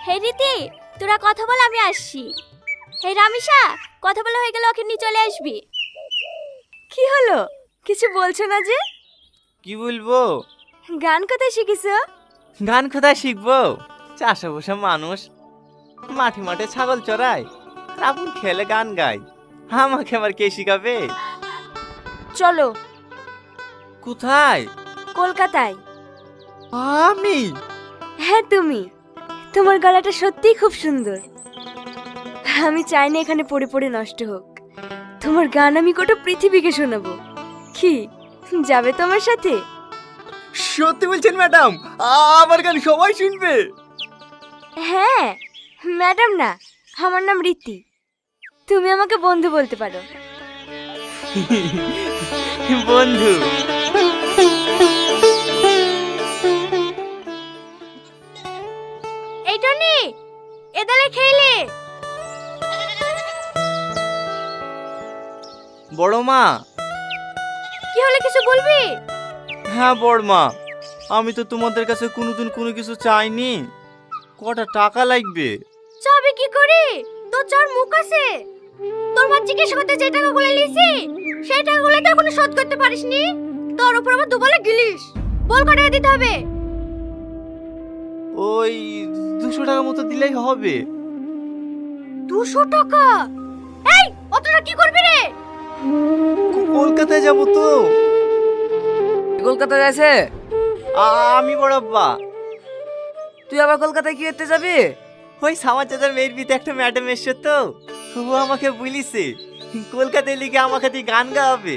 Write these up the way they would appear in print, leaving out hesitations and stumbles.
হে রীতি, তোরা কথা বল, আমি আসছি। হে রামিসা, কথা বলা হয়ে গেলে ওকে নিয়ে চলে আসবি। কি হলো, কিছু বলছো না যে? কি বলবো? গান কোথায় শিখেছো? গান কোথায় শিখবো? চাষে বসে মানুষ মাঠে মাঠে ছাগল চড়ায়, আপন খেলে গান গায়। আমাকে আবার কে শিখাবে? চলো। কোথায়? কলকাতায়। আমি? হ্যাঁ তুমি। তোমার গলাটা সত্যিই খুব সুন্দর। আমি চাই না এখানে পড়ে পড়ে নষ্ট হোক। তোমার গান আমি গোটা পৃথিবীকে শোনাবো। কি যাবে তোমার সাথে? সত্যি বলছেন ম্যাডাম? আমার গান সবাই শুনবে? হ্যাঁ, ম্যাডাম না, আমার নাম রীতি। তুমি আমাকে বন্ধু বলতে পারো। বন্ধু? এই টনি, এদালে খেলে। বড় মা। কি হলে, কিছু বলবি? হ্যাঁ বড় মা, আমি তো তোমাদের কাছে কোনোদিন কোনো কিছু চাইনি। কটা টাকা লাগবে? চাবি কি করি? তোর যার মুখ আছে। তোর মা জিজ্ঞেস করতে যে টাকাগুলো লিছি, সেই টাকাগুলো তো এখনো শোধ করতে পারিসনি। তোর উপর আবার দুবলে গিলিস। বল কত টাকা দিতে হবে? ওই 200 টাকা মতো দিলেই হবে। 200 টাকা? এই, অতটা কি করবি রে? কলকাতায় যাব তো। কলকাতা যাচ্ছে? আমি বড় আব্বা। তুই আবার কলকাতায় কি করতে যাবি? ওই সামার চাচার মেয়ের বিতে একটা ম্যাডাম এসছে তো, ও আমাকে বলিছে কলকাতায় লিখে আমাকে দিয়ে গান গাওয়াবে।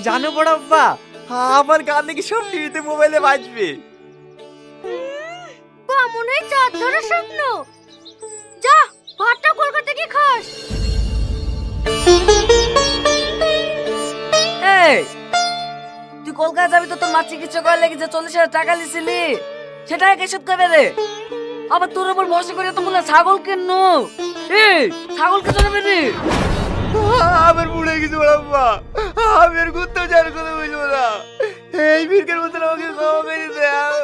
জানো বড় আব্বা, আমার গান নাকি সব টিভিতে মোবাইলে বাজবে। কেমন হয় চাঁদ ধরার স্বপ্ন। যা, ভাতটা কলকাতা গিয়ে খাস। এই, তুই কলকাতা যাবি তো তোর মা চিকিৎসা করার লেগে যে 40,000 টাকা লিছিলি, সেটা কে শোধ করবে রে? আবার তোর উপর ভরসা করে তো বলে ছাগল কেন? এই ছাগল কে চড়াবে রে? আমার বুড়ে গেছে বড় আব্বা, আমি আর ঘুরতে যাওয়ার কথা বুঝবো না। এই বীরকের মতন আমাকে ক্ষমা করে দাও।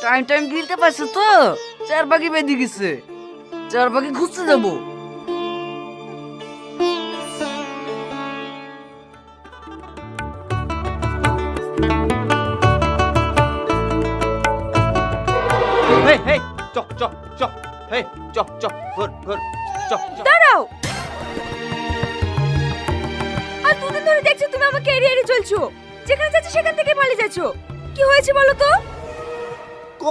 টাইম টাইম গিলতে পারছিস তো? 4 বাকি বেঁধে গেছে, 4 বাকি ঘুরতে যাবো। হেই হেই, চ চ চ, হেই চ চ, ঘর ঘর, চ চ। দাঁড়াও। আর দুদিন ধরে দেখছি তুমি আমাকে এড়িয়ে এড়িয়ে চলছো। যেখানে যাচ্ছ সেখান থেকে পালিয়ে যাচ্ছ। কি হয়েছে বলো তো?